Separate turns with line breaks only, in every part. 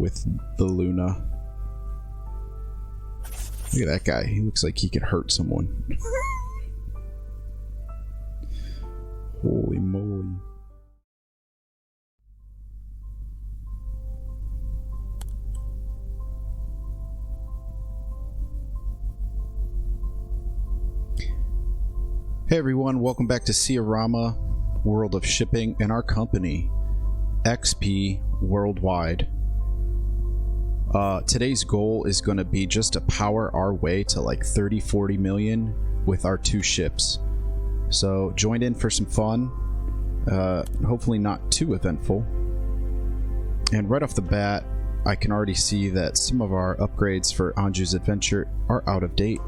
with the Luna. Look at that guy. He looks like he could hurt someone. Holy moly. Hey everyone, welcome back to SeaOrama, World of Shipping, and our company, XP Worldwide. Today's goal is going to be just to power our way to like 30-40 million with our 2 ships. So join in for some fun, hopefully not too eventful. And right off the bat, I can already see that some of our upgrades for Anju's Adventure are out of date.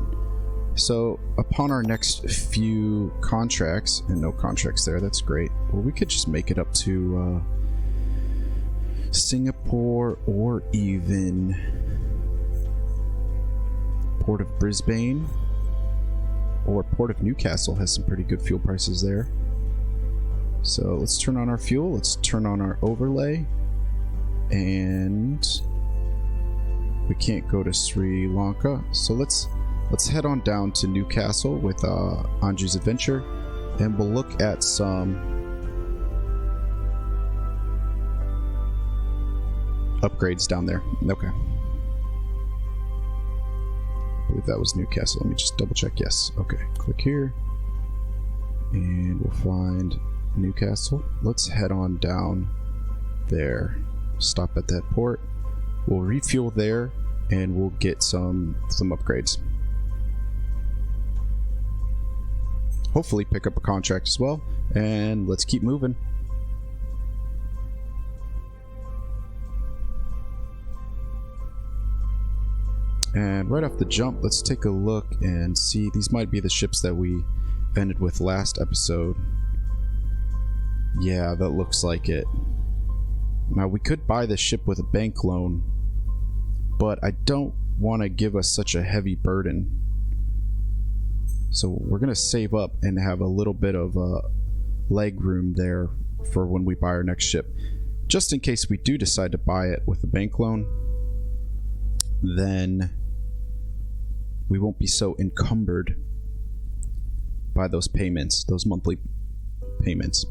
So upon our next few contracts, and no contracts there, that's great. Well, we could just make it up to Singapore or even Port of Brisbane or Port of Newcastle has some pretty good fuel prices there. So let's turn on our fuel, let's turn on our overlay, and we can't go to Sri Lanka, so let's head on down to Newcastle with Anju's Adventure, and we'll look at some upgrades down there. Okay. I believe that was Newcastle. Let me just double check. Yes. Okay. Click here, and we'll find Newcastle. Let's head on down there. Stop at that port. We'll refuel there, and we'll get some upgrades. Hopefully pick up a contract as well, and let's keep moving. And right off the jump, let's take a look and see. These might be the ships that we ended with last episode. Yeah, that looks like it. Now we could buy this ship with a bank loan, but I don't want to give us such a heavy burden. So we're going to save up and have a little bit of leg room there for when we buy our next ship. Just in case we do decide to buy it with a bank loan, then we won't be so encumbered by those payments, those monthly payments.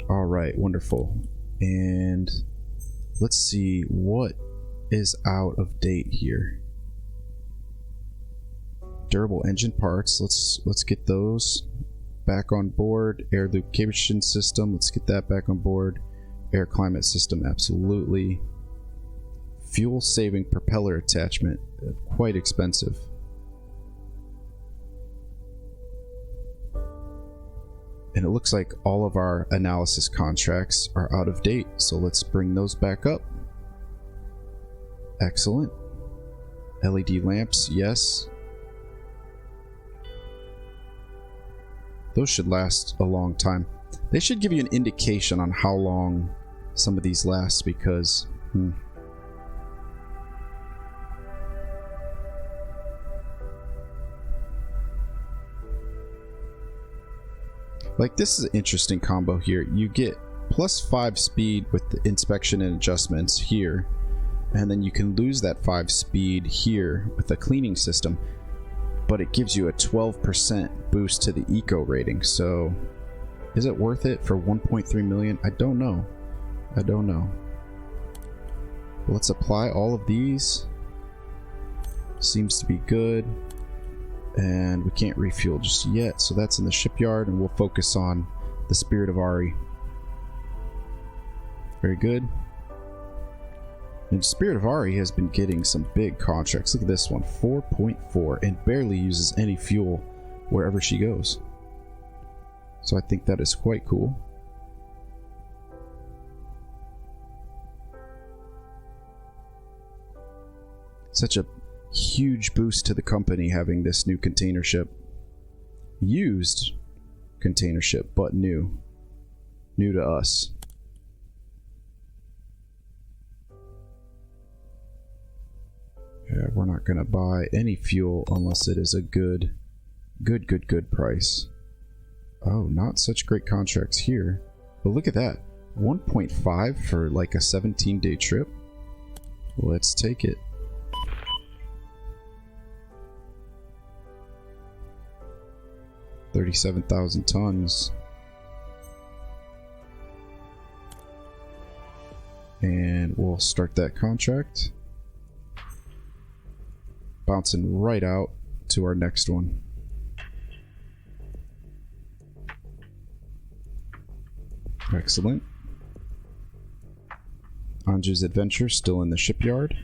Alright, wonderful. And let's see what is out of date here. Durable engine parts, let's get those back on board. Air lubrication system, let's get that back on board. Air climate system, absolutely. Fuel saving propeller attachment, quite expensive. And it looks like all of our analysis contracts are out of date, so let's bring those back up. Excellent. LED lamps, yes. Those should last a long time. They should give you an indication on how long some of these last, because like, this is an interesting combo here. You get +5 speed with the inspection and adjustments here, and then you can lose that 5 speed here with the cleaning system, but it gives you a 12% boost to the eco rating. So is it worth it for 1.3 million? I don't know. I don't know. Let's apply all of these. Seems to be good. And we can't refuel just yet, so that's in the shipyard, and we'll focus on the Spirit of Ari. Very good. And Spirit of Ari has been getting some big contracts. Look at this one, 4.4, and barely uses any fuel wherever she goes. So I think that is quite cool. Such a huge boost to the company having this new container ship. Used container ship, but new. New to us. Yeah, we're not going to buy any fuel unless it is a good price. Oh, not such great contracts here. But look at that. 1.5 for like a 17-day trip. Let's take it. $37,000 tons. And we'll start that contract. Bouncing right out to our next one. Excellent. Anju's adventure still in the shipyard.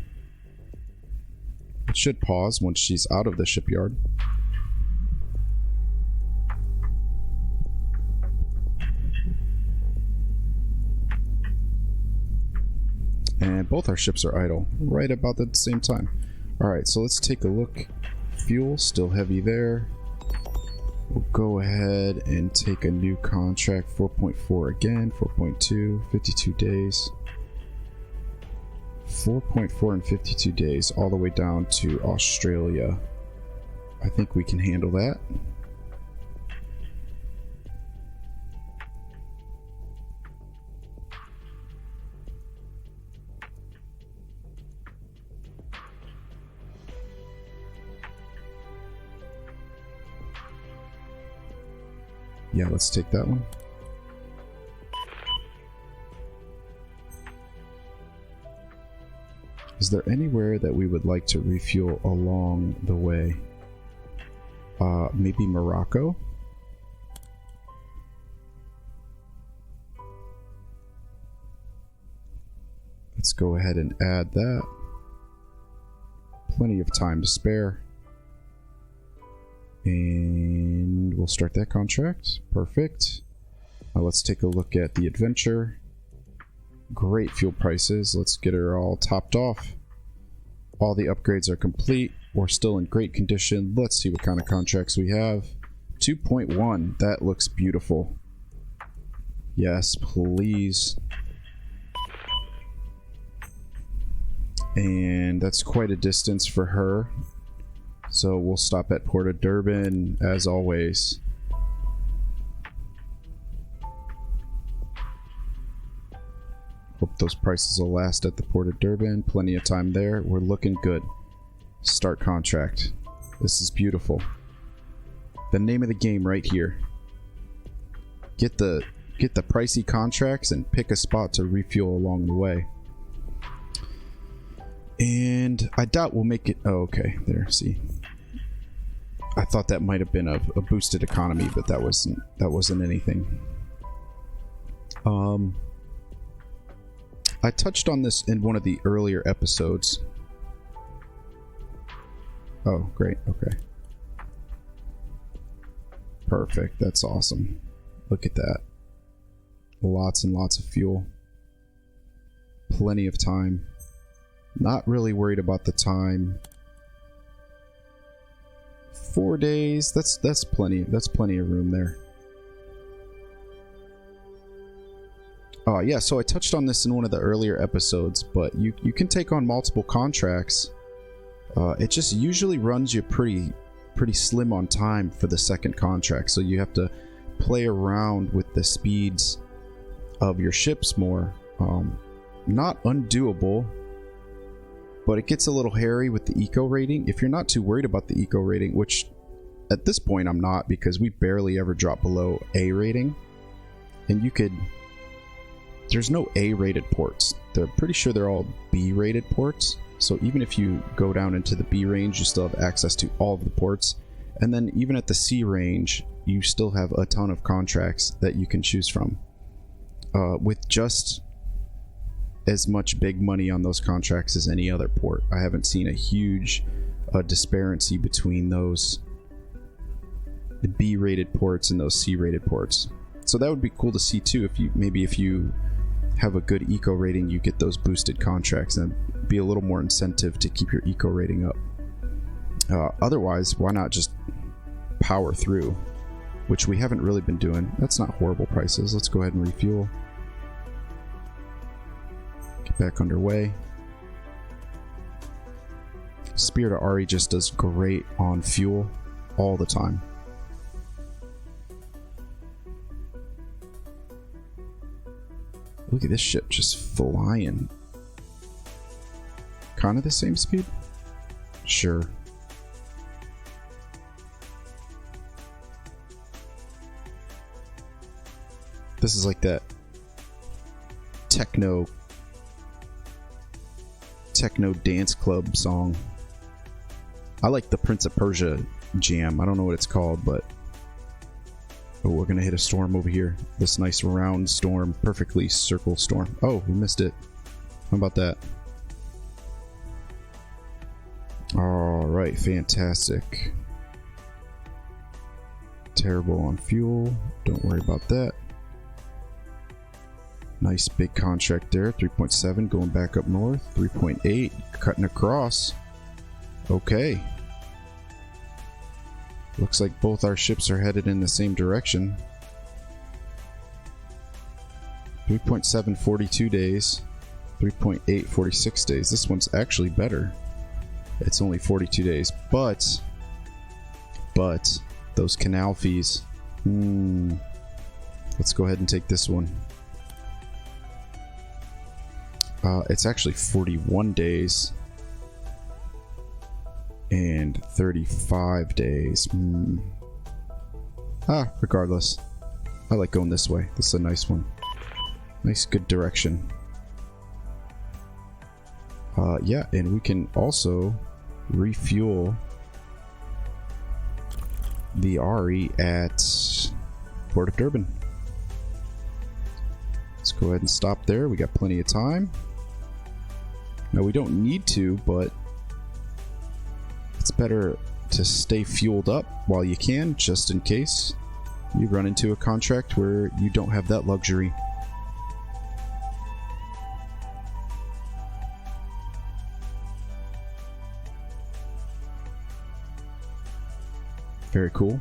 It should pause once she's out of the shipyard. And both our ships are idle right about the same time. Alright, so let's take a look. Fuel still heavy there. We'll go ahead and take a new contract. 4.4 again, 4.2, 52 days. 4.4 and 52 days all the way down to Australia. I think we can handle that. Yeah, let's take that one. Is there anywhere that we would like to refuel along the way? Maybe Morocco? Let's go ahead and add that. Plenty of time to spare. And we'll start that contract. Perfect. Let's take a look at the adventure. Great fuel prices. Let's get her all topped off. All the upgrades are complete. We're still in great condition. Let's see what kind of contracts we have. 2.1. That looks beautiful. Yes, please. And that's quite a distance for her. So we'll stop at Port of Durban as always. Hope those prices will last at the Port of Durban. Plenty of time there. We're looking good. Start contract. This is beautiful. The name of the game right here. Get the pricey contracts and pick a spot to refuel along the way. And I doubt we'll make it. Oh, okay. There, see. I thought that might have been a boosted economy, but that wasn't anything. I touched on this in one of the earlier episodes. Oh, great. Okay. Perfect. That's awesome. Look at that. Lots and lots of fuel. Plenty of time. Not really worried about the time. 4 days. That's plenty. That's plenty of room there. Yeah, so I touched on this in one of the earlier episodes, but you can take on multiple contracts. It just usually runs you pretty slim on time for the second contract, so you have to play around with the speeds of your ships more. Not undoable, but it gets a little hairy with the eco rating. If you're not too worried about the eco rating, which at this point I'm not, because we barely ever drop below A rating, and you could... There's no A-rated ports. They're pretty sure they're all B-rated ports. So even if you go down into the B range, you still have access to all of the ports. And then even at the C range, you still have a ton of contracts that you can choose from. With just as much big money on those contracts as any other port. I haven't seen a huge disparity between those the B-rated ports and those C-rated ports. So that would be cool to see too. If you have a good eco rating, you get those boosted contracts, and be a little more incentive to keep your eco rating up. Otherwise, why not just power through, which we haven't really been doing. That's not horrible prices. Let's go ahead and refuel. Get back underway. Spirit of Ari just does great on fuel all the time. Look at this ship just flying. Kind of the same speed? Sure. This is like that techno dance club song. I like the Prince of Persia jam. I don't know what it's called, but oh, we're gonna hit a storm over here. This nice round storm, perfectly circle storm. Oh, we missed it. How about that? All right, fantastic. Terrible on fuel. Don't worry about that. Nice big contract there. 3.7 going back up north. 3.8 cutting across. Okay. Looks like both our ships are headed in the same direction. 3.7 42 days. 3.8 46 days. This one's actually better. It's only 42 days, but those canal fees. Let's go ahead and take this one. It's actually 41 days and 35 days. Regardless, I like going this way. This is a nice one. Nice, good direction. Yeah, and we can also refuel the RE at Port of Durban. Let's go ahead and stop there. We got plenty of time. Now, we don't need to, but it's better to stay fueled up while you can, just in case you run into a contract where you don't have that luxury. Very cool.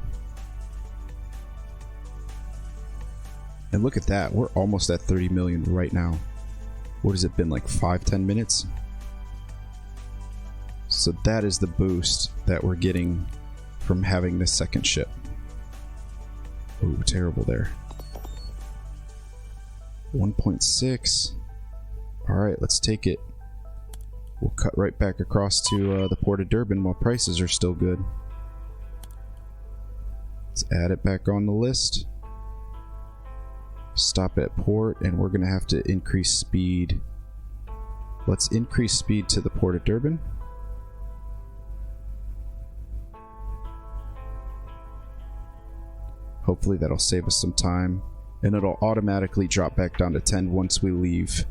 And look at that, we're almost at 30 million right now. What has it been, like 5-10 minutes? So that is the boost that we're getting from having this second ship. Oh, terrible there. 1.6. Alright, let's take it. We'll cut right back across to the Port of Durban while prices are still good. Let's add it back on the list. Stop at port, and we're gonna have to increase speed. Let's increase speed to the Port of Durban. Hopefully that'll save us some time, and it'll automatically drop back down to 10 once we leave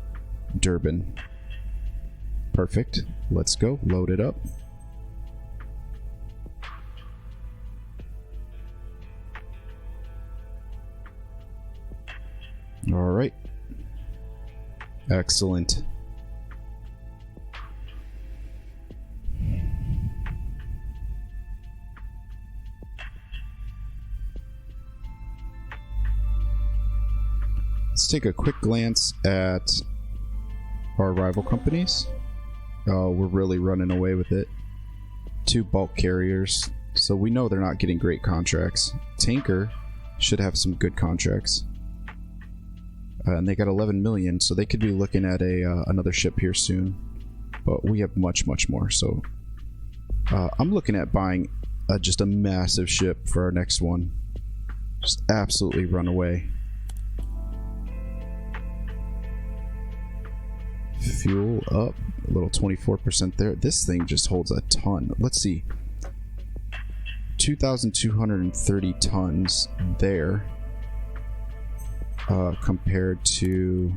Durban. Perfect. Let's go. Load it up. All right. Excellent. Let's take a quick glance at our rival companies. Oh, we're really running away with it. 2 bulk carriers, so we know they're not getting great contracts. Tanker should have some good contracts. And they got 11 million, so they could be looking at another ship here soon. But we have much, much more, so I'm looking at buying just a massive ship for our next one. Just absolutely run away. Fuel up, a little 24% there. This thing just holds a ton. Let's see. 2,230 tons there. Compared to,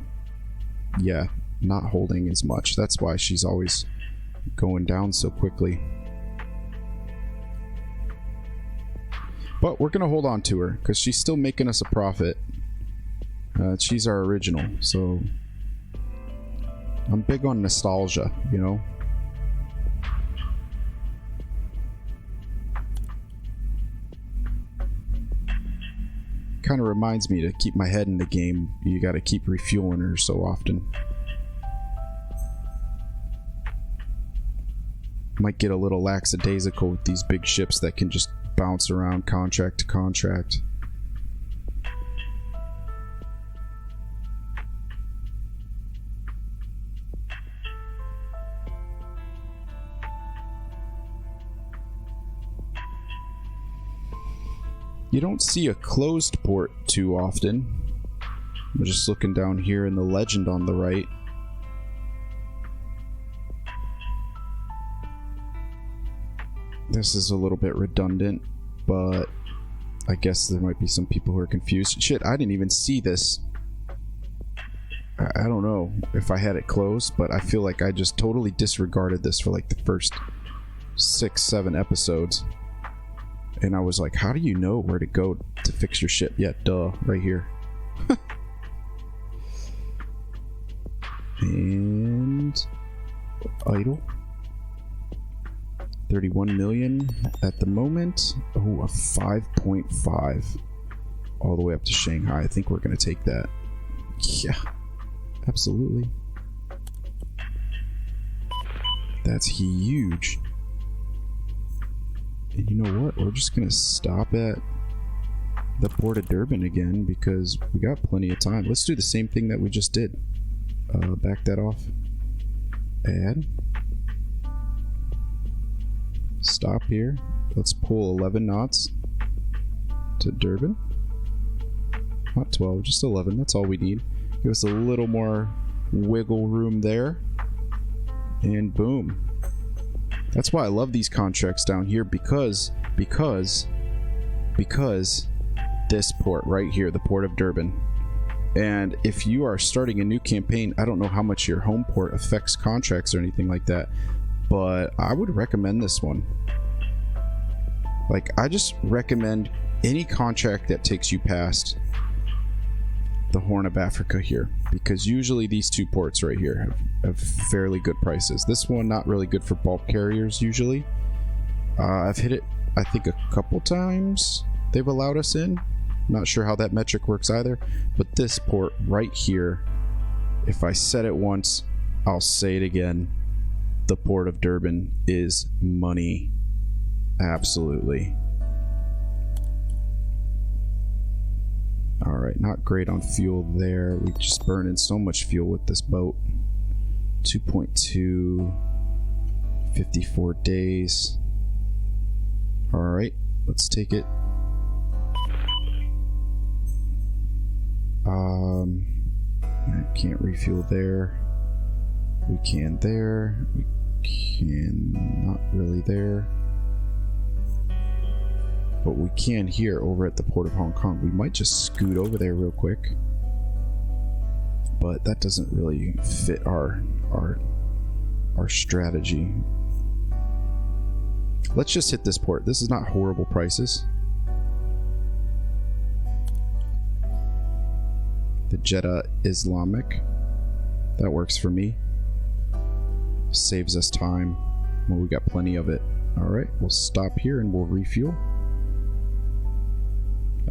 yeah, not holding as much. That's why she's always going down so quickly. But we're gonna hold on to her because she's still making us a profit. She's our original, so I'm big on nostalgia, you know. Kind of reminds me to keep my head in the game. You got to keep refueling her so often. Might get a little lackadaisical with these big ships that can just bounce around contract to contract. You don't see a closed port too often. I'm just looking down here in the legend on the right. This is a little bit redundant, but I guess there might be some people who are confused. Shit, I didn't even see this. I don't know if I had it closed, but I feel like I just totally disregarded this for like the first 6-7 episodes. And I was like, how do you know where to go to fix your ship? Yeah, duh, right here. And idle. 31 million at the moment. Oh, a 5.5 all the way up to Shanghai. I think we're gonna take that. Yeah, absolutely. That's huge. And you know what? We're just gonna stop at the port of Durban again because we got plenty of time. Let's do the same thing that we just did. Back that off. Add. Stop here. Let's pull 11 knots to Durban. Not 12, just 11. That's all we need. Give us a little more wiggle room there. And boom. That's why I love these contracts down here because this port right here, the port of Durban. And if you are starting a new campaign, I don't know how much your home port affects contracts or anything like that, but I would recommend this one. Like, I just recommend any contract that takes you past the Horn of Africa here, because usually these two ports right here have fairly good prices. This one not really good for bulk carriers usually. I've hit it I think a couple times they've allowed us in. Not sure how that metric works either, but this port right here, if I said it once, I'll say it again. The port of Durban is money. Absolutely. Alright, not great on fuel there. We just burn in so much fuel with this boat. 2.2, 54 days. Alright, let's take it. I can't refuel there. We can there. We can not really there. But we can here over at the port of Hong Kong. We might just scoot over there real quick. But that doesn't really fit our strategy. Let's just hit this port. This is not horrible prices. The Jeddah Islamic. That works for me. Saves us time. Well, we got plenty of it. Alright, we'll stop here and we'll refuel.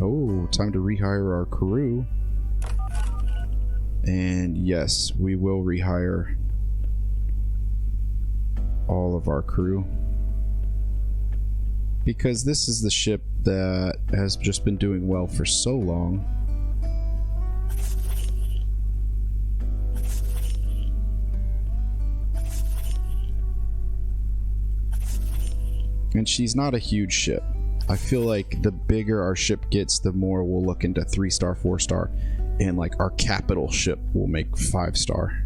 Oh, time to rehire our crew. And yes, we will rehire all of our crew. Because this is the ship that has just been doing well for so long. And she's not a huge ship. I feel like the bigger our ship gets, the more we'll look into 3-star, 4-star, and like our capital ship will make 5-star.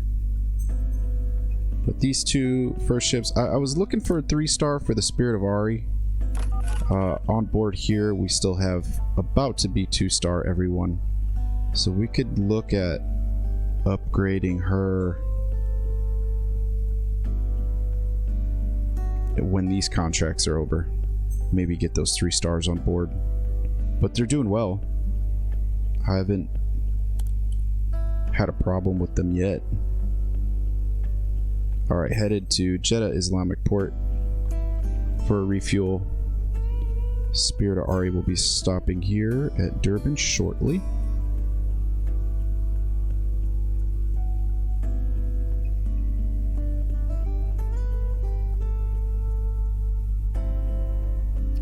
But these two first ships, I was looking for a 3-star for the Spirit of Ari. On board here, we still have about to be 2-star everyone. So we could look at upgrading her when these contracts are over. Maybe get those 3 stars on board. But they're doing well. I haven't had a problem with them yet. Alright, headed to Jeddah Islamic Port for a refuel. Spirit of Ari will be stopping here at Durban shortly.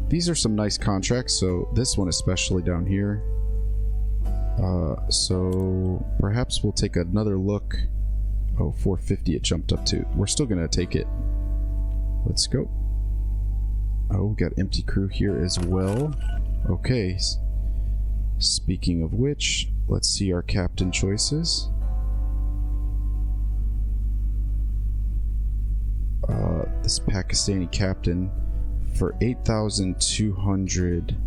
These are some nice contracts, so this one especially down here. So perhaps we'll take another look. Oh, 450 it jumped up to. We're still gonna take it. Let's go. Oh, we got empty crew here as well. Okay, Speaking of which, let's see our captain choices. This Pakistani captain for 8,200,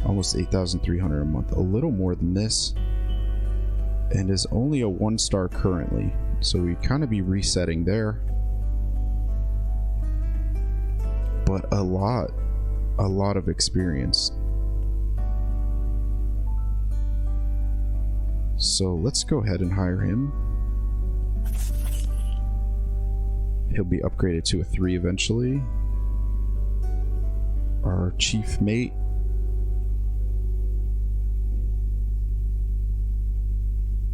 almost 8,300 a month, a little more than this, and is only a 1-star currently, so we kind of be resetting there. But a lot of experience. So let's go ahead and hire him. He'll be upgraded to a 3 eventually. Our chief mate.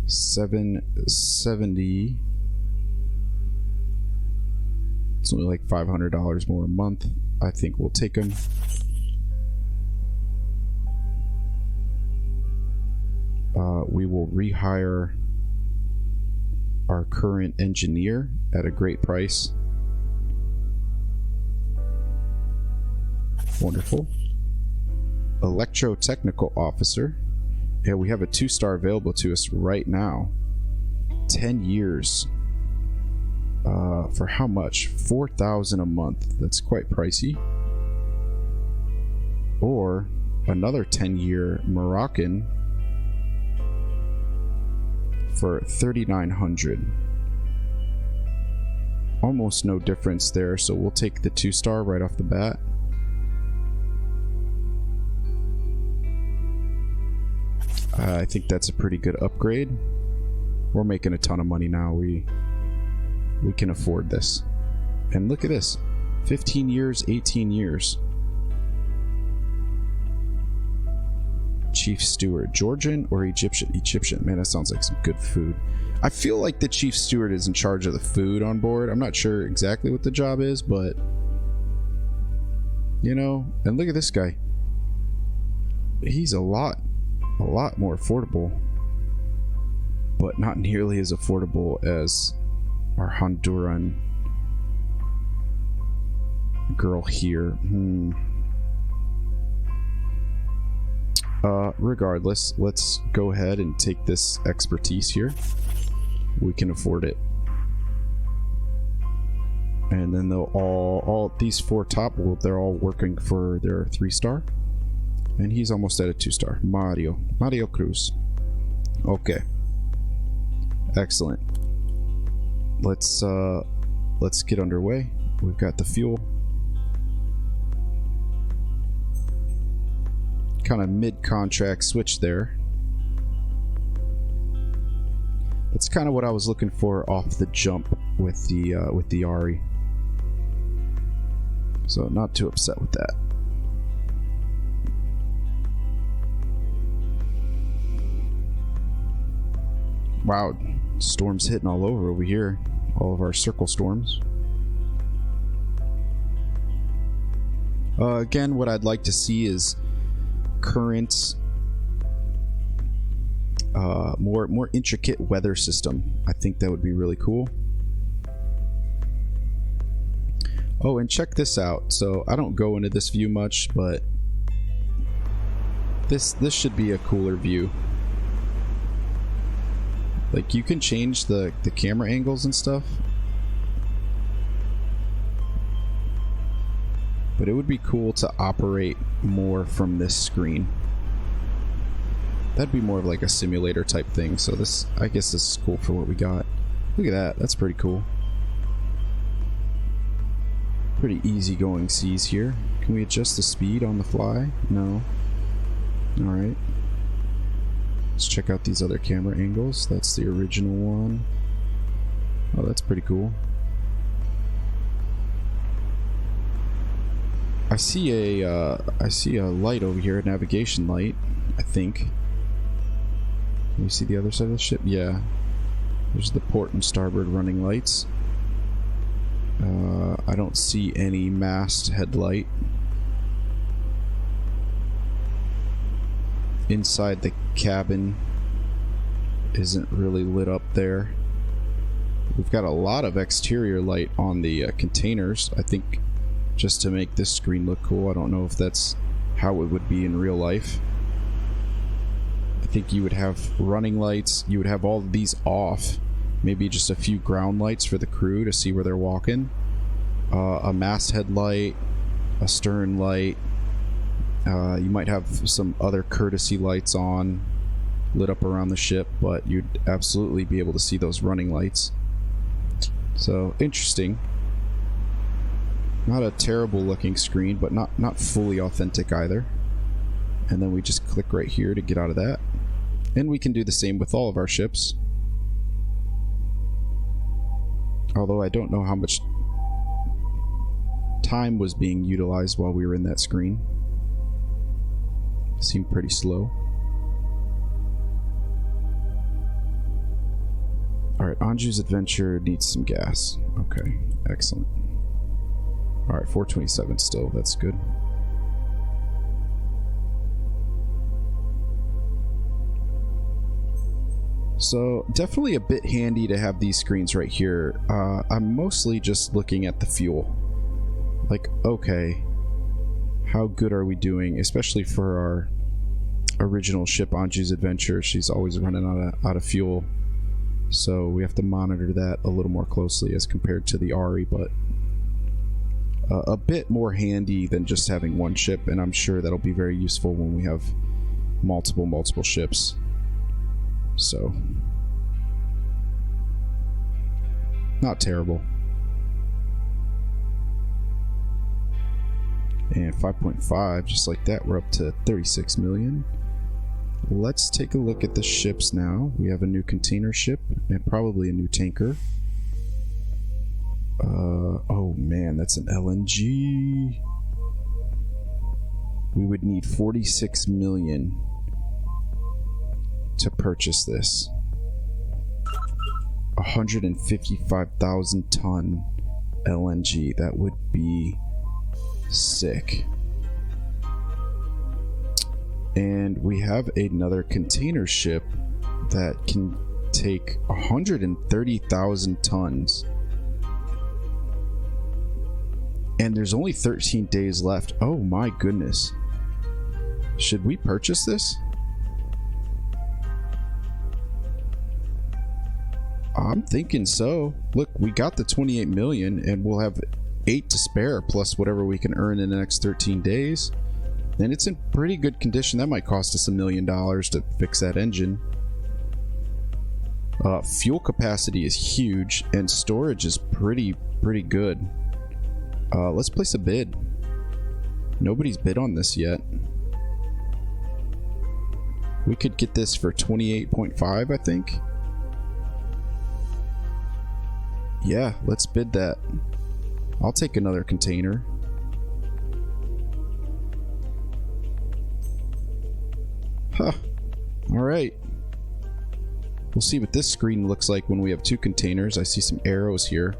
$770. It's only like $500 more a month. I think we'll take him. We will rehire our current engineer at a great price. Wonderful. Electrotechnical officer. Yeah, we have a 2-star available to us right now. 10 years. For how much? 4,000 a month. That's quite pricey. Or another 10-year Moroccan for 3,900. Almost no difference there, so we'll take the 2-star right off the bat. I think that's a pretty good upgrade. We're making a ton of money now. We can afford this. And look at this. 15 years, 18 years. Chief steward. Georgian or Egyptian? Egyptian. Man, that sounds like some good food. I feel like the chief steward is in charge of the food on board. I'm not sure exactly what the job is, but... you know, and look at this guy. He's a lot more affordable. But not nearly as affordable as our Honduran girl here. Regardless, let's go ahead and take this expertise here. We can afford it. And then they'll all these 4 top, well, they're all working for their 3-star. And he's almost at a 2-star. Mario Cruz. Okay. Excellent. Let's get underway. We've got the fuel. Kind of mid-contract switch there. That's kind of what I was looking for off the jump with the Ari. So not too upset with that. Wow, storms hitting all over here. All of our circle storms. Again, what I'd like to see is current, more intricate weather system. I think that would be really cool. Oh, and check this out. So I don't go into this view much, but this should be a cooler view. Like, you can change the camera angles and stuff. But it would be cool to operate more from this screen. That'd be more of like a simulator type thing. So this, I guess this is cool for what we got. Look at that. That's pretty cool. Pretty easygoing seas here. Can we adjust the speed on the fly? No. Alright. Let's check out these other camera angles. That's the original one. Oh, that's pretty cool. I see a light over here, a navigation light, I think. Can you see the other side of the ship? Yeah. There's the port and starboard running lights. I don't see any mast headlight. Inside the cabin isn't really lit up there. We've got a lot of exterior light on the containers, I think, just to make this screen look cool. I don't know if that's how it would be in real life. I think you would have running lights. You would have all of these off. Maybe just a few ground lights for the crew to see where they're walking. A masthead light, a stern light. You might have some other courtesy lights on, lit up around the ship, but you'd absolutely be able to see those running lights. So, interesting. Not a terrible looking screen, but not fully authentic either. And then we just click right here to get out of that. And we can do the same with all of our ships. Although I don't know how much time was being utilized while we were in that screen. It seemed pretty slow. Alright, Anju's Adventure needs some gas. Okay, excellent. Alright, 427 still, that's good. So, definitely a bit handy to have these screens right here. I'm mostly just looking at the fuel. Like, okay, how good are we doing? Especially for our original ship, Anju's Adventure. She's always running out of fuel. So we have to monitor that a little more closely as compared to the Ari, but a bit more handy than just having one ship, and I'm sure that'll be very useful when we have multiple ships. So, not terrible. And 5.5, just like that, we're up to 36 million. Let's take a look at the ships now. We have a new container ship and probably a new tanker. Oh man, that's an LNG. We would need 46 million to purchase this. 155,000 ton LNG. That would be sick. And we have another container ship that can take 130,000 tons. And there's only 13 days left. Oh my goodness. Should we purchase this? I'm thinking so. Look, we got the 28 million and we'll have 8 to spare plus whatever we can earn in the next 13 days. And it's in pretty good condition. That might cost us $1 million to fix that engine. Fuel capacity is huge and storage is pretty good. Let's place a bid. Nobody's bid on this yet. We could get this for 28.5, I think. Yeah, let's bid that. I'll take another container. Huh. Alright. We'll see what this screen looks like when we have 2 containers. I see some arrows here.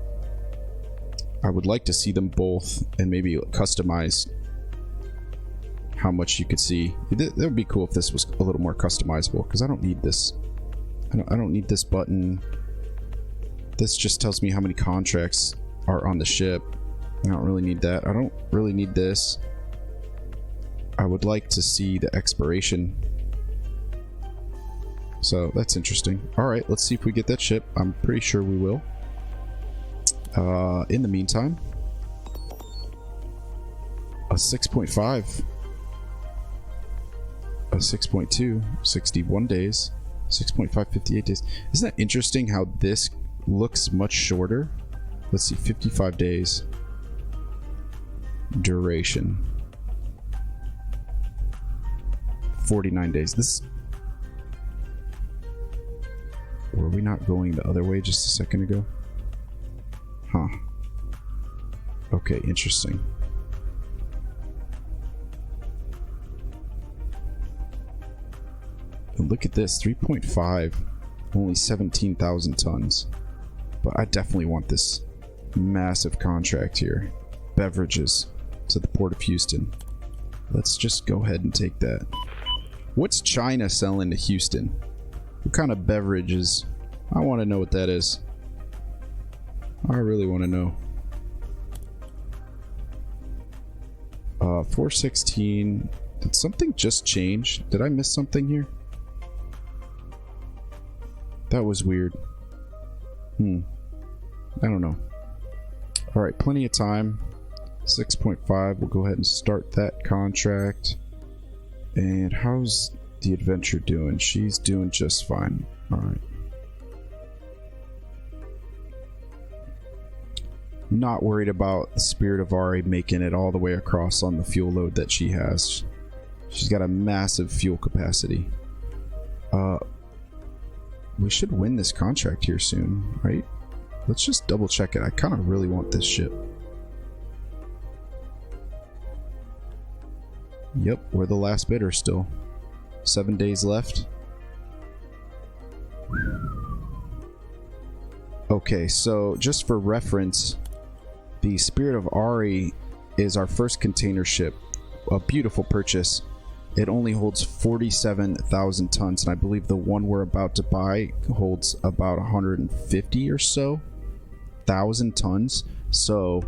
I would like to see them both and maybe customize how much you could see. That would be cool if this was a little more customizable, because I don't need this. I don't need this button. This just tells me how many contracts are on the ship. I don't really need that. I don't really need this. I would like to see the expiration. So that's interesting. Alright, let's see if we get that ship. I'm pretty sure we will. In the meantime, a 6.5, a 6.2, 61 days, 6.5, 58 days. Isn't that interesting how this looks much shorter? Let's see, 55 days. Duration. 49 days. This... Were we not going the other way just a second ago? Huh. Okay, interesting. And look at this, 3.5, only 17,000 tons. But I definitely want this massive contract here. Beverages to the Port of Houston. Let's just go ahead and take that. What's China selling to Houston? What kind of beverages? I want to know what that is. I really want to know. 416. Did something just change? Did I miss something here? That was weird. I don't know. Alright, plenty of time. 6.5. We'll go ahead and start that contract. And how's the adventure doing? She's doing just fine. Alright. Not worried about the Spirit of Ari making it all the way across on the fuel load that she has. She's got a massive fuel capacity. We should win this contract here soon, right? Let's just double check it. I kind of really want this ship. Yep, we're the last bidder still. 7 days left. Okay, so just for reference, the Spirit of Ari is our first container ship. A beautiful purchase. It only holds 47,000 tons, and I believe the one we're about to buy holds about 150 or so thousand tons. So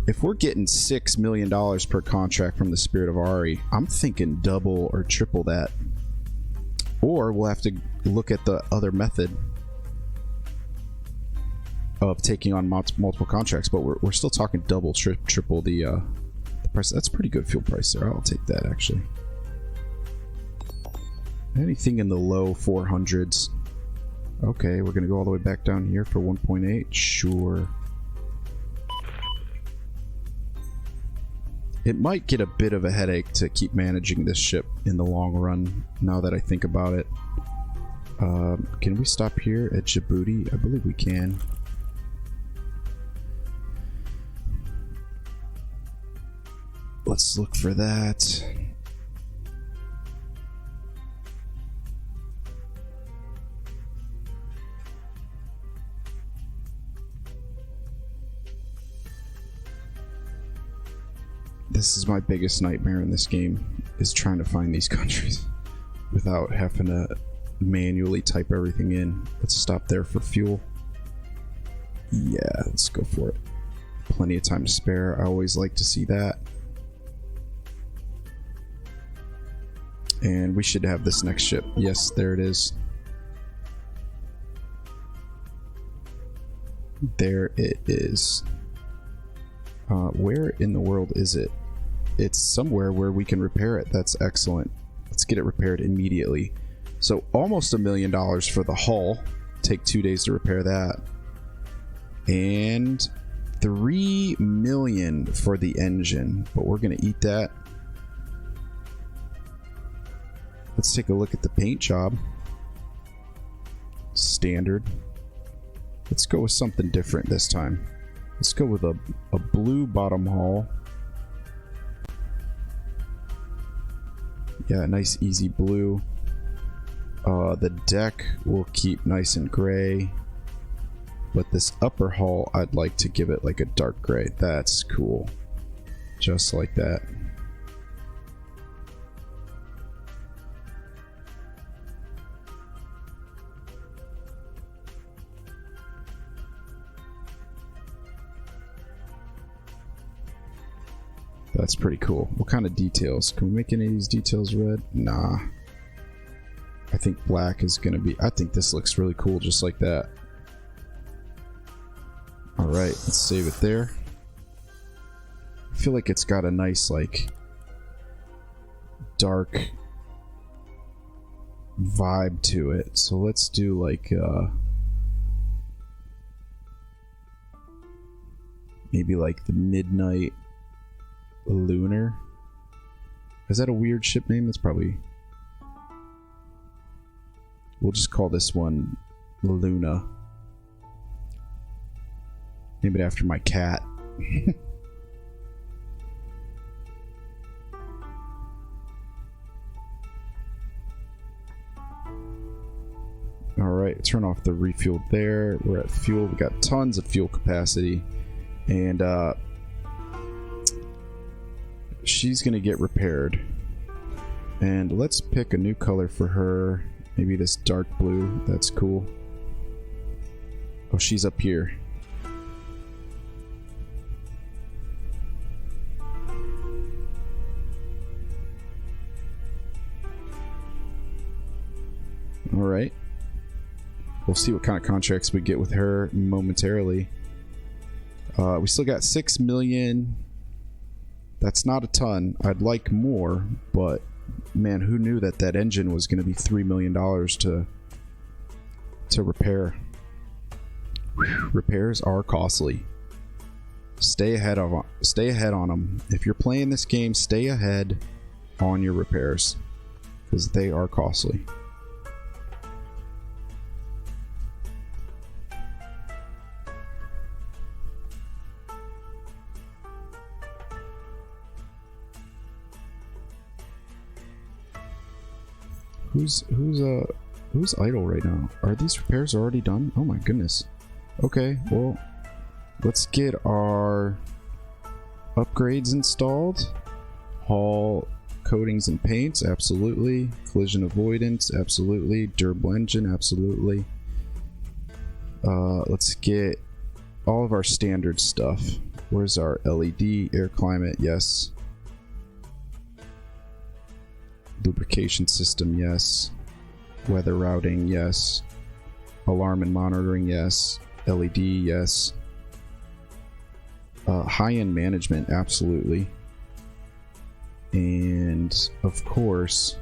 if we're getting $6 million per contract from the Spirit of Ari, I'm thinking double or triple that. Or we'll have to look at the other method of taking on multiple contracts, but we're still talking double, triple the price. That's a pretty good fuel price there. I'll take that, actually. Anything in the low 400s. Okay, we're gonna go all the way back down here for 1.8. Sure. It might get a bit of a headache to keep managing this ship in the long run, now that I think about it. Can we stop here at Djibouti? I believe we can. Let's look for that. This is my biggest nightmare in this game, is trying to find these countries without having to manually type everything in. Let's stop there for fuel. Yeah, let's go for it. Plenty of time to spare. I always like to see that. And we should have this next ship. Yes, there it is. There it is. Where in the world is it? It's somewhere where we can repair it. That's excellent. Let's get it repaired immediately. So almost $1 million for the hull. Take 2 days to repair that. And $3 million for the engine. But we're going to eat that. Let's take a look at the paint job. Standard. Let's go with something different this time. Let's go with a blue bottom hull. Yeah, nice easy blue. The deck will keep nice and gray. But this upper hull, I'd like to give it like a dark gray. That's cool. Just like that. That's pretty cool. What kind of details? Can we make any of these details red? Nah. I think black is going to be... I think this looks really cool just like that. Alright, let's save it there. I feel like it's got a nice, like, dark vibe to it. So let's do, like, maybe like the Midnight Lunar. Is that a weird ship name? It's probably... We'll just call this one Luna. Name it after my cat. Alright, turn off the refuel there. We're at fuel. We got tons of fuel capacity. And she's gonna get repaired. And let's pick a new color for her. Maybe this dark blue. That's cool. Oh, she's up here. Alright. We'll see what kind of contracts we get with her momentarily. We still got 6 million. That's not a ton. I'd like more, but man, who knew that that engine was going to be $3 million to repair. Whew, repairs are costly. Stay ahead on them. If you're playing this game, stay ahead on your repairs because they are costly. Who's idle right now? Are these repairs already done? Oh my goodness. Okay, well, let's get our upgrades installed. Hull coatings and paints, absolutely. Collision avoidance, absolutely. Durable engine, absolutely. Let's get all of our standard stuff. Where's our LED? Air climate, yes. Lubrication system, yes. Weather routing, yes. Alarm and monitoring, yes. LED, yes. High-end management, absolutely. And, of course,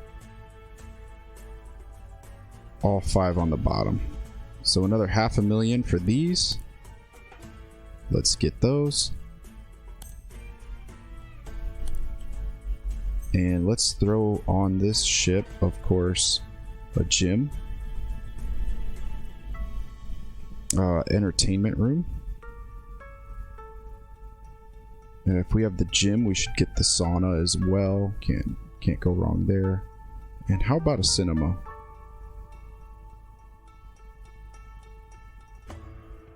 all 5 on the bottom. So another $500,000 for these. Let's get those. And let's throw on this ship, of course, a gym. Entertainment room. And if we have the gym, we should get the sauna as well. Can't go wrong there. And how about a cinema?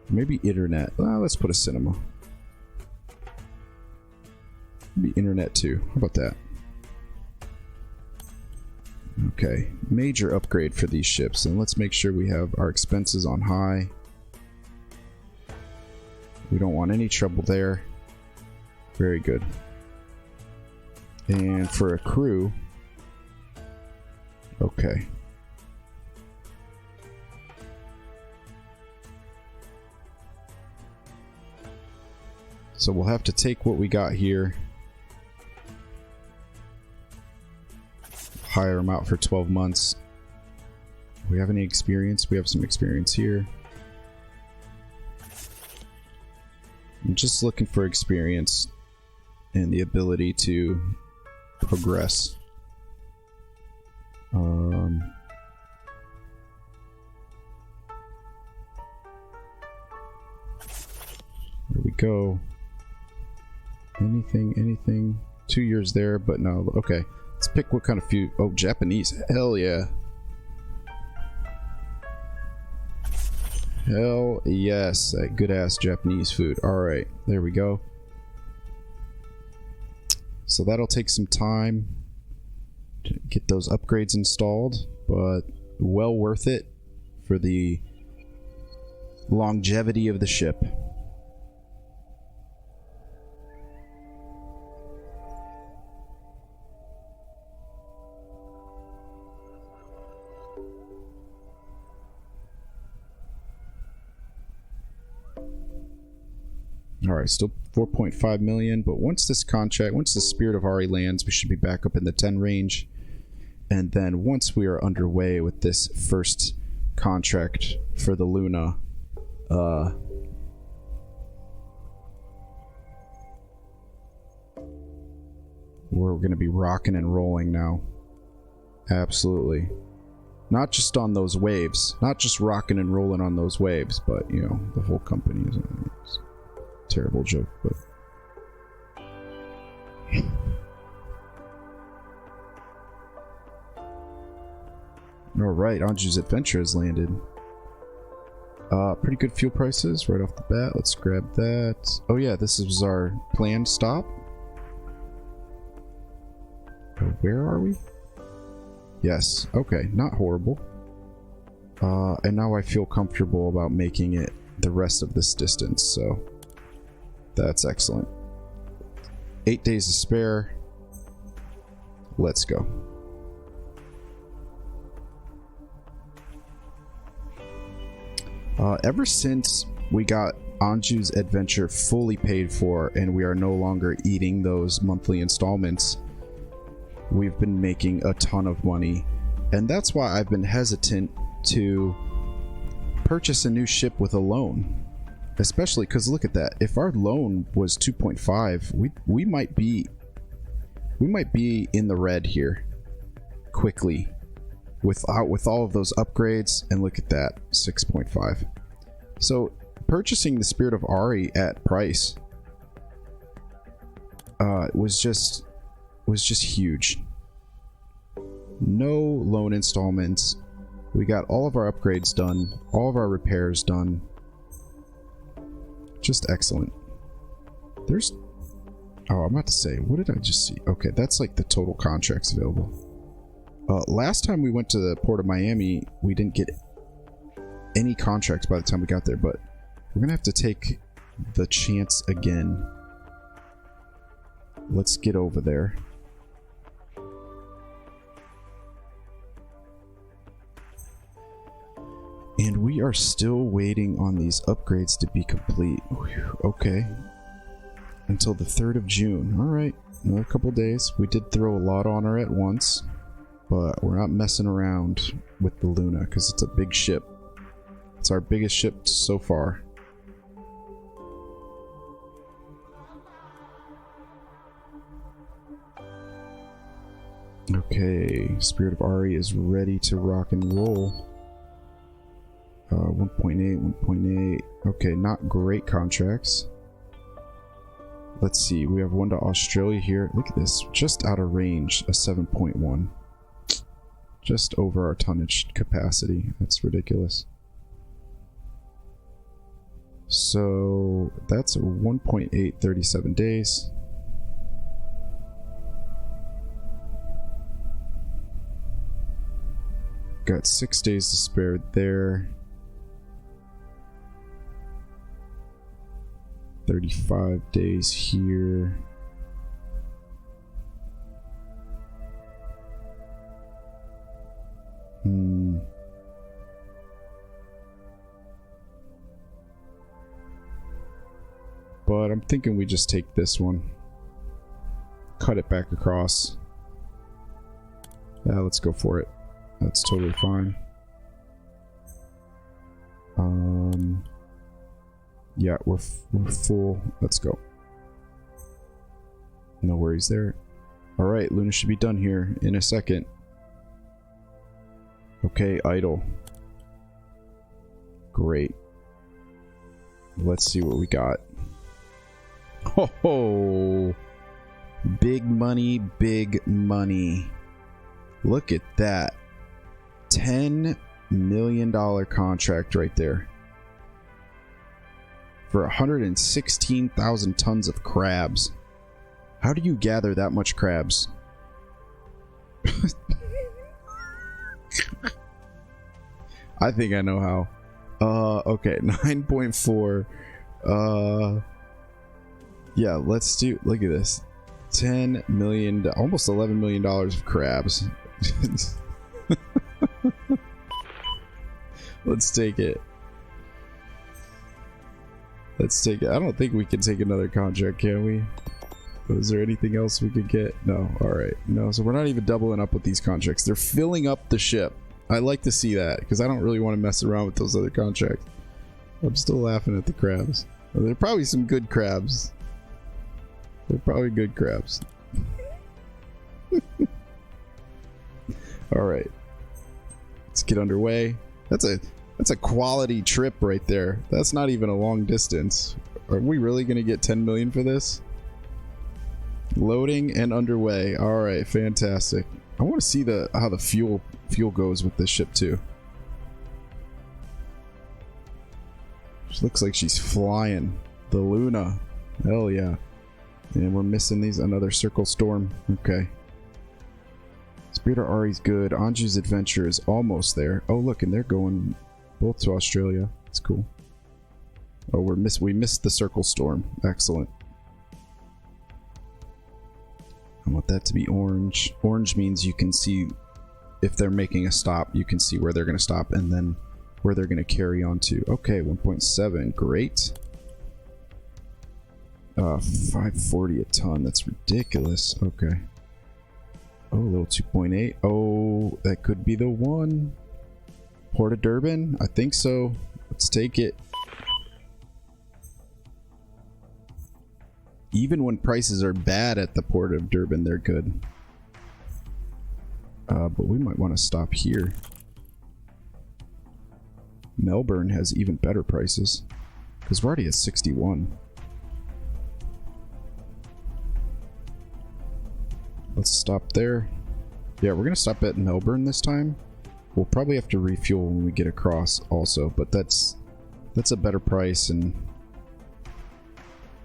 Maybe internet. Let's put a cinema. Maybe internet too. How about that? Okay, major upgrade for these ships, and let's make sure we have our expenses on high. We don't want any trouble there. Very good. And for a crew, okay. So we'll have to take what we got here, hire them out for 12 months. Do we have any experience? We have some experience here. I'm just looking for experience and the ability to progress. There we go. Anything? 2 years there, but no. Okay. Let's pick what kind of food. Oh, Japanese. Hell yeah. Hell yes. That good ass Japanese food. Alright. There we go. So that'll take some time to get those upgrades installed, but well worth it for the longevity of the ship. Alright, still 4.5 million, but once the Spirit of Ari lands, we should be back up in the 10 range. And then once we are underway with this first contract for the Luna, we're going to be rocking and rolling now. Absolutely. Not just on those waves. Not just rocking and rolling on those waves, but, you know, the whole company is on waves. Terrible joke, but alright, Anju's Adventure has landed. Pretty good fuel prices right off the bat. Let's grab that. Oh yeah, this is our planned stop. Where are we? Yes, okay, not horrible. And now I feel comfortable about making it the rest of this distance, so that's excellent. 8 days to spare. Let's go. Ever since we got Anju's adventure fully paid for and we are no longer eating those monthly installments, we've been making a ton of money. And that's why I've been hesitant to purchase a new ship with a loan. Especially because look at that. If our loan was 2.5, we might be in the red here quickly with all of those upgrades. And look at that, 6.5. So purchasing the Spirit of Ari at price was just huge. No loan installments. We got all of our upgrades done, all of our repairs done. Just excellent. There's... Oh, I'm about to say, what did I just see? Okay, that's like the total contracts available. Last time we went to the Port of Miami, we didn't get any contracts by the time we got there, but we're gonna have to take the chance again. Let's get over there. And we are still waiting on these upgrades to be complete. Whew, okay. Until the 3rd of June. Alright, another couple days. We did throw a lot on her at once, but we're not messing around with the Luna because it's a big ship. It's our biggest ship so far. Okay, Spirit of Ari is ready to rock and roll. 1.8, 1.8. Okay, not great contracts. Let's see, we have one to Australia here. Look at this, just out of range, a 7.1. Just over our tonnage capacity. That's ridiculous. So that's a 1.8, 37 days. Got 6 days to spare there. 35 days here. But I'm thinking we just take this one. Cut it back across. Yeah, let's go for it. That's totally fine. Yeah, we're full. Let's go. No worries there. Alright, Luna should be done here in a second. Okay, idle. Great. Let's see what we got. Ho ho! Big money, big money. Look at that. $10 million contract right there. For 116,000 tons of crabs. How do you gather that much crabs? I think I know how. Okay, 9.4. Yeah, let's do, look at this. 10 million, almost $11 million of crabs. Let's take it. Let's take it. I don't think we can take another contract, can we? Is there anything else we could get? No. Alright. No, so we're not even doubling up with these contracts. They're filling up the ship. I like to see that, because I don't really want to mess around with those other contracts. I'm still laughing at the crabs. Well, they're probably some good crabs. They're probably good crabs. Alright. Let's get underway. That's a quality trip right there. That's not even a long distance. Are we really going to get 10 million for this? Loading and underway. Alright, fantastic. I want to see how the fuel goes with this ship too. She looks like she's flying. The Luna. Hell yeah. And we're missing these. Another circle storm. Okay. Spirit of Ari's good. Anju's adventure is almost there. Oh look, and they're going both to Australia. That's cool. Oh, we missed the circle storm. Excellent. I want that to be orange. Orange means you can see if they're making a stop, you can see where they're going to stop, and then where they're going to carry on to. Okay, 1.7, great. 540 a ton, that's ridiculous. Okay. Oh, a little 2.8. Oh, that could be the one. Port of Durban? I think so. Let's take it. Even when prices are bad at the Port of Durban, they're good. But we might want to stop here. Melbourne has even better prices, because we're already at 61. Let's stop there. Yeah, we're gonna stop at Melbourne this time. We'll probably have to refuel when we get across also, but that's a better price. And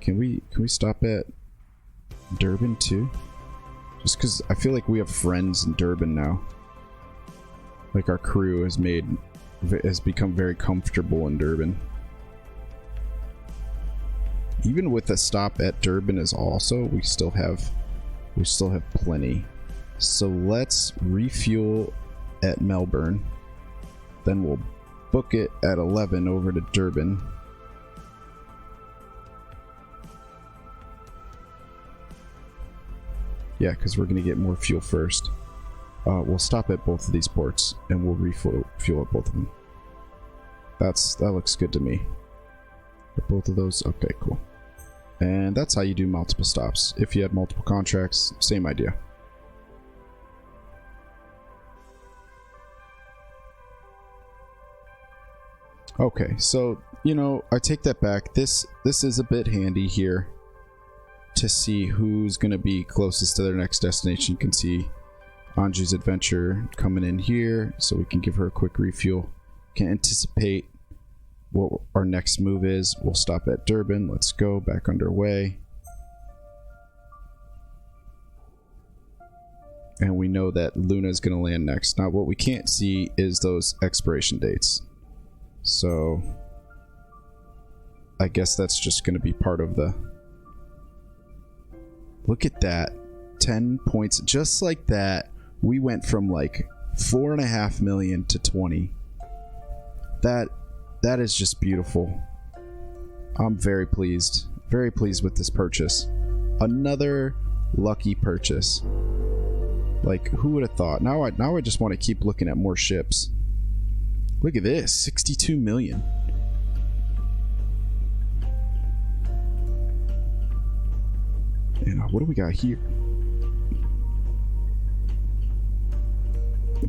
can we stop at Durban too? Just because I feel like we have friends in Durban now. Like our crew has become very comfortable in Durban. Even with a stop at Durban is also, we still have plenty. So let's refuel at Melbourne. Then we'll book it at 11 over to Durban. Yeah, because we're going to get more fuel first. We'll stop at both of these ports and we'll refuel at both of them. That looks good to me. At both of those, okay, cool. And that's how you do multiple stops. If you had multiple contracts, same idea. Okay, so, you know, I take that back. This is a bit handy here to see who's going to be closest to their next destination. You can see Anju's Adventure coming in here, so we can give her a quick refuel. Can anticipate what our next move is. We'll stop at Durban. Let's go back underway. And we know that Luna is going to land next. Now, what we can't see is those expiration dates. So I guess that's just going to be part of the... Look at that. 10 points. Just like that, we went from like 4.5 million to 20. That is just beautiful. I'm very pleased. Very pleased with this purchase. Another lucky purchase. Like, who would have thought? Now I just want to keep looking at more ships. Look at this, 62 million. And what do we got here?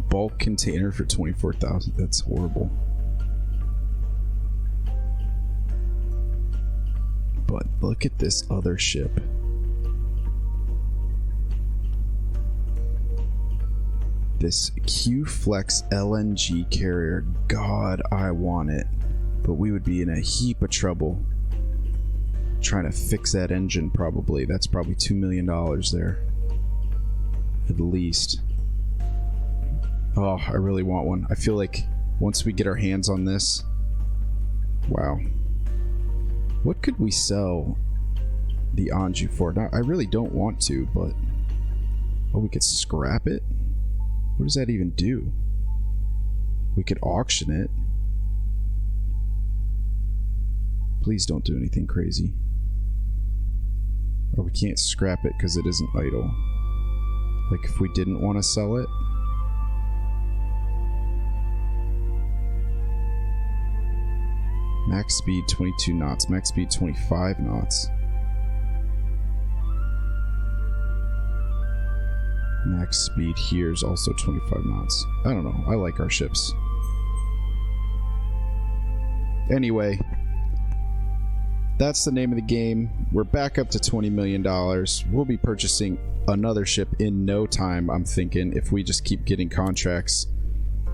Bulk container for 24,000. That's horrible. But look at this other ship. This Q-Flex LNG carrier. God, I want it. But we would be in a heap of trouble trying to fix that engine, probably. That's probably $2 million there. At least. Oh, I really want one. I feel like once we get our hands on this... Wow. What could we sell the Anju for? Now, I really don't want to, but... Oh, we could scrap it? What does that even do? We could auction it. Please don't do anything crazy. Or we can't scrap it because it isn't idle. Like if we didn't want to sell it. Max speed 22 knots. Max speed 25 knots. Max speed here is also 25 knots. I don't know. I like our ships. Anyway, that's the name of the game. We're back up to $20 million. We'll be purchasing another ship in no time, I'm thinking, if we just keep getting contracts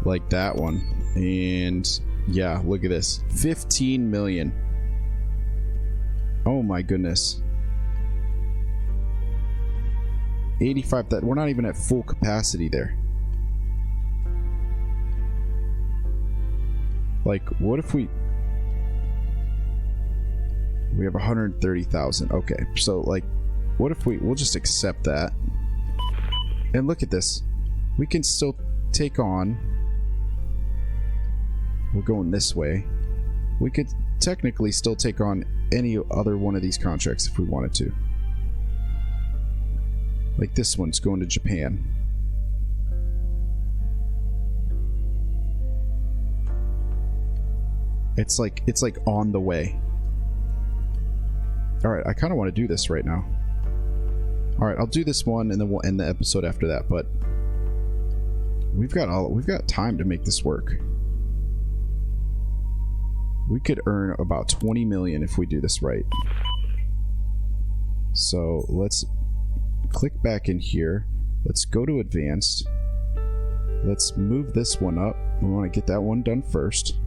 like that one. And yeah, look at this. 15 million. Oh my goodness. 85, that we're not even at full capacity there. Like, what if we have 130,000? Okay, so like, what if we'll just accept that? And look at this. We can still take on we're going this way. We could technically still take on any other one of these contracts if we wanted to. Like this one's going to Japan. It's like on the way. All right, I kind of want to do this right now. All right, I'll do this one and then we'll end the episode after that, but we've got time to make this work. We could earn about 20 million if we do this right. So let's click back in here. Let's go to advanced. Let's move this one up. We want to get that one done first.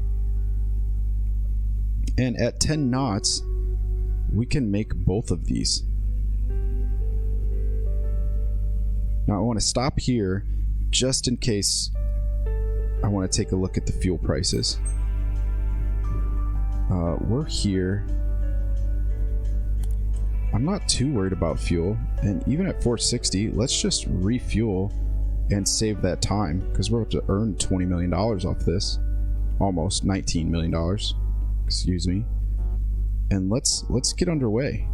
And at 10 knots, we can make both of these. Now I want to stop here just in case I want to take a look at the fuel prices. We're here. I'm not too worried about fuel, and even at 460, let's just refuel and save that time because we're about to earn $20 million off this. Almost $19 million. Excuse me. And let's get underway.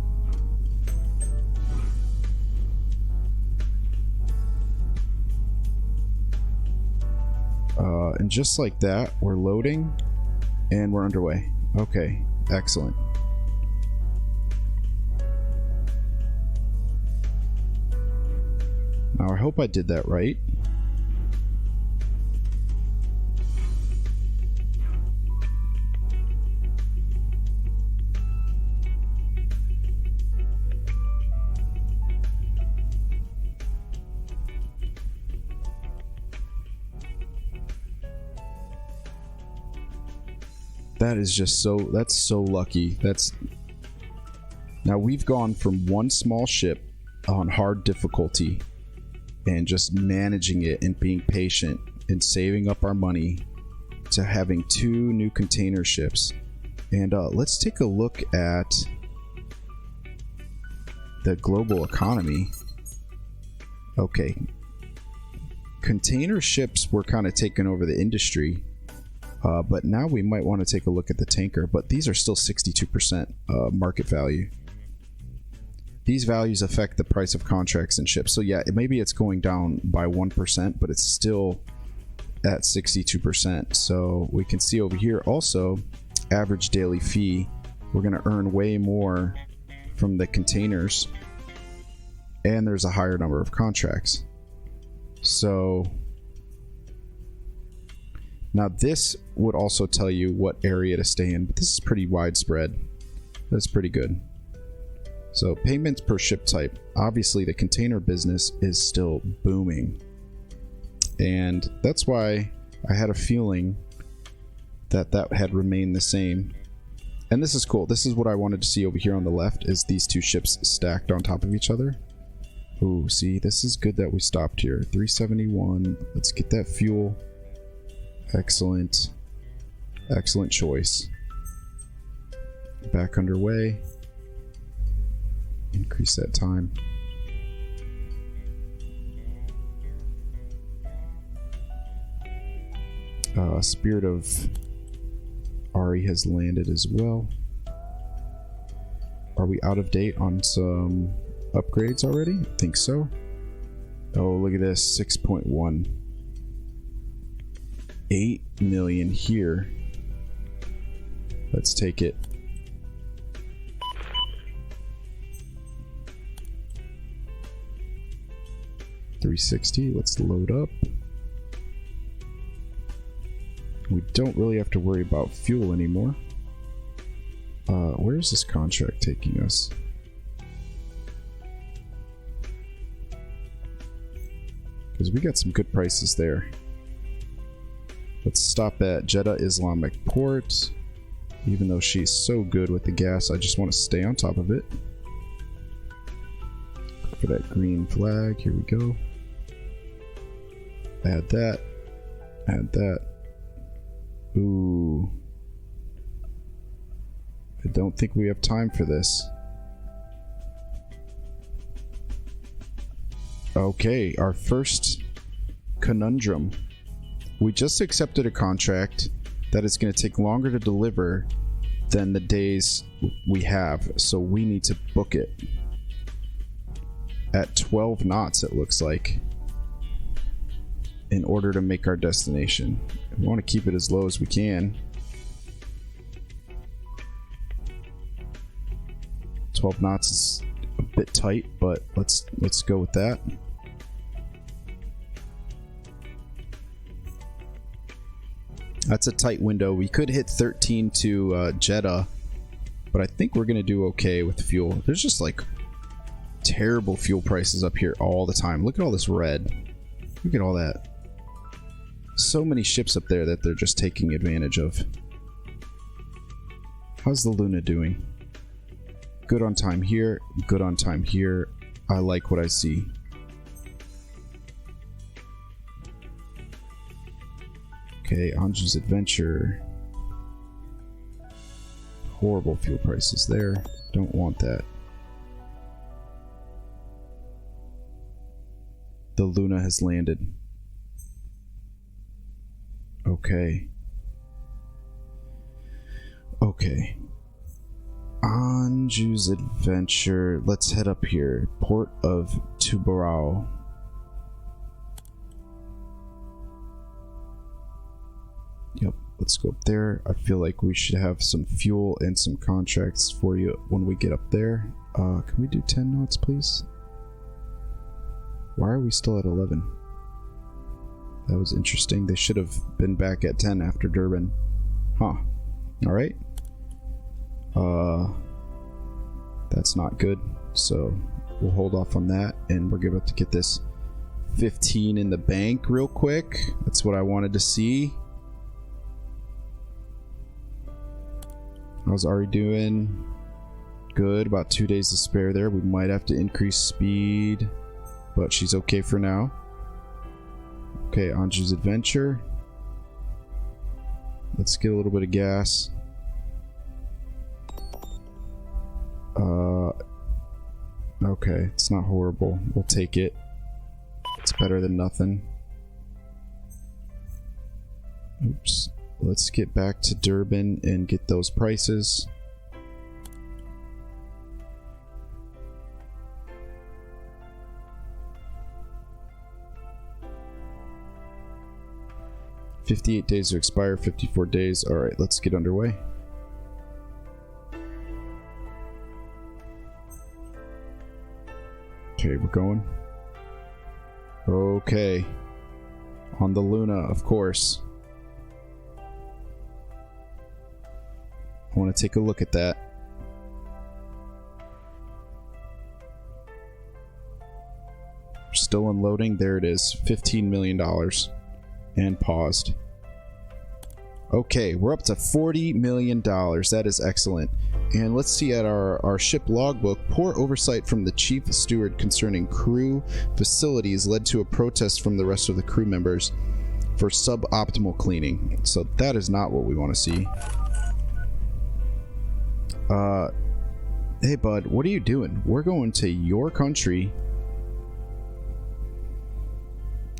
And just like that, we're loading and we're underway. Okay, excellent. Now I hope I did that right. That is just that's so lucky. Now we've gone from one small ship on hard difficulty and just managing it and being patient and saving up our money to having 2 new container ships. And let's take a look at the global economy. Okay. Container ships were kind of taking over the industry. But now we might want to take a look at the tanker, but these are still 62% market value. These values affect the price of contracts and ships. So yeah, maybe it's going down by 1%, but it's still at 62%. So we can see over here also, average daily fee. We're going to earn way more from the containers, and there's a higher number of contracts. So now this would also tell you what area to stay in, but this is pretty widespread. That's pretty good. So payments per ship type. Obviously the container business is still booming. And that's why I had a feeling that that had remained the same. And this is cool. This is what I wanted to see over here on the left, is these 2 ships stacked on top of each other. Ooh, see, this is good that we stopped here. 371. Let's get that fuel. Excellent. Excellent choice. Back underway. Increase that time. Spirit of Ari has landed as well. Are we out of date on some upgrades already? I think so. Oh, look at this. 6.1. 8 million here. Let's take it. $360. Let's load up. We don't really have to worry about fuel anymore. Where's this contract taking us? Because we got some good prices there. Let's stop at Jeddah Islamic Port. Even though she's so good with the gas, I just want to stay on top of it. Look for that green flag. Here we go. Add that. Add that. Ooh. I don't think we have time for this. Okay, our first conundrum. We just accepted a contract that is going to take longer to deliver than the days we have, so we need to book it at 12 knots, it looks like, in order to make our destination. We want to keep it as low as we can. 12 knots is a bit tight, but let's go with that. That's a tight window. We could hit 13 to Jeddah, but I think we're gonna do okay with fuel. There's just like terrible fuel prices up here all the time. Look at all this red. Look at all that. So many ships up there that they're just taking advantage of. How's the Luna doing? Good on time here, good on time here. I like what I see. Okay, Anju's Adventure. Horrible fuel prices there. Don't want that. The Luna has landed. Okay. Okay. Anju's Adventure. Let's head up here. Port of Tubarão. Yep, let's go up there. I feel like we should have some fuel and some contracts for you when we get up there. Can we do 10 knots, please? Why are we still at 11? That was interesting. They should have been back at 10 after Durban. Huh. Alright. That's not good. So we'll hold off on that, and we're about to get this 15 in the bank real quick. That's what I wanted to see. How's Ari doing? Good. About 2 days to spare there. We might have to increase speed, but she's okay for now. Okay, Anju's Adventure. Let's get a little bit of gas. Okay, it's not horrible. We'll take it. It's better than nothing. Oops. Let's get back to Durban and get those prices. $58 days to expire, 54 days. Alright, let's get underway. Okay, we're going. Okay. On the Luna, of course. I want to take a look at that. Still unloading. There it is. $15 million. And paused. Okay, we're up to $40 million. That is excellent. And let's see at our ship logbook. Poor oversight from the chief steward concerning crew facilities led to a protest from the rest of the crew members for suboptimal cleaning. So that is not what we want to see. Hey bud, what are you doing? We're going to your country.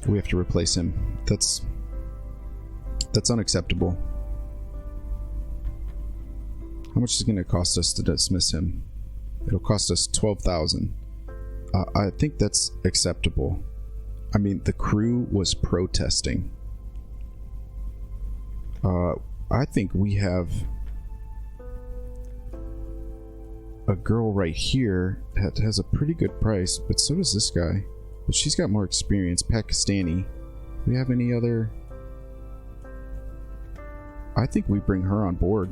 We have to replace him. That's unacceptable. How much is it going to cost us to dismiss him? It'll cost us 12,000. I think that's acceptable. I mean, the crew was protesting. I think we have a girl right here that has a pretty good price, but so does this guy. But she's got more experience. Pakistani. Do we have any other? I think we bring her on board.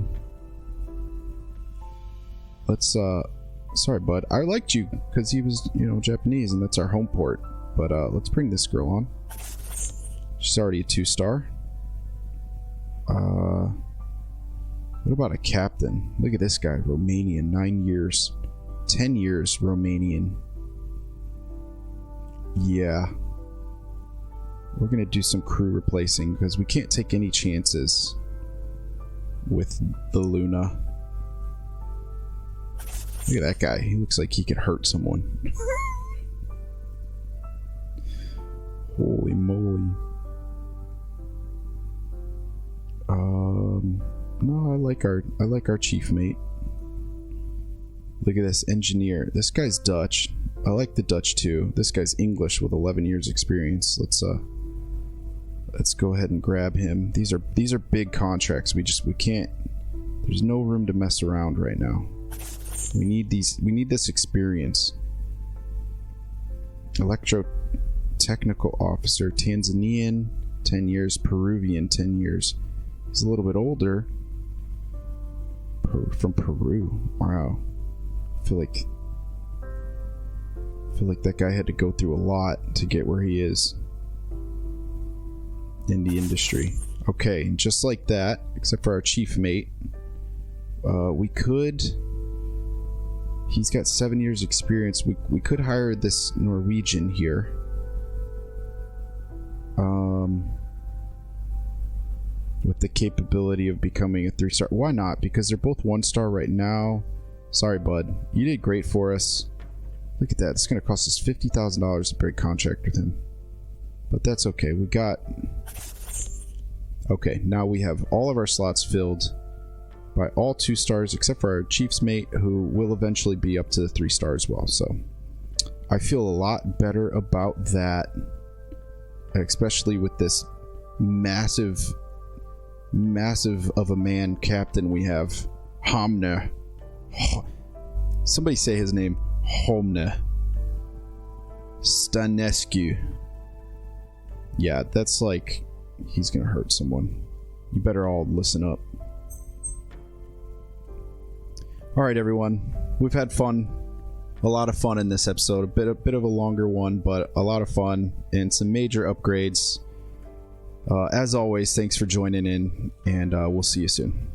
Let's, sorry bud. I liked you because he was, you know, Japanese and that's our home port. But, let's bring this girl on. She's already a 2-star. What about a captain? Look at this guy. Romanian. 9 years. 10 years Romanian. Yeah. We're gonna do some crew replacing because we can't take any chances with the Luna. Look at that guy. He looks like he could hurt someone. Holy moly. No, I like our chief mate. Look at this engineer. This guy's Dutch. I like the Dutch too. This guy's English with 11 years experience. Let's go ahead and grab him. These are big contracts. We can't. There's no room to mess around right now. We need this experience. Electro technical officer, Tanzanian, 10 years, Peruvian, 10 years. He's a little bit older. From Peru. Wow. I feel like that guy had to go through a lot to get where he is in the industry. Okay, and just like that, except for our chief mate, we could. He's got 7 years experience. We could hire this Norwegian here. With the capability of becoming a 3-star. Why not? Because they're both 1-star right now. Sorry, bud. You did great for us. Look at that. It's going to cost us $50,000 to break contract with him. But that's okay. We got... Okay, now we have all of our slots filled by all 2 stars, except for our chief's mate, who will eventually be up to the 3-star as well. So I feel a lot better about that, especially with this massive of a man captain we have. Homne. Somebody say his name. Homne. Stanescu. Yeah, that's like... He's gonna hurt someone. You better all listen up. Alright, everyone. We've had fun. A lot of fun in this episode. A bit of a longer one, but a lot of fun. And some major upgrades. As always, thanks for joining in, and we'll see you soon.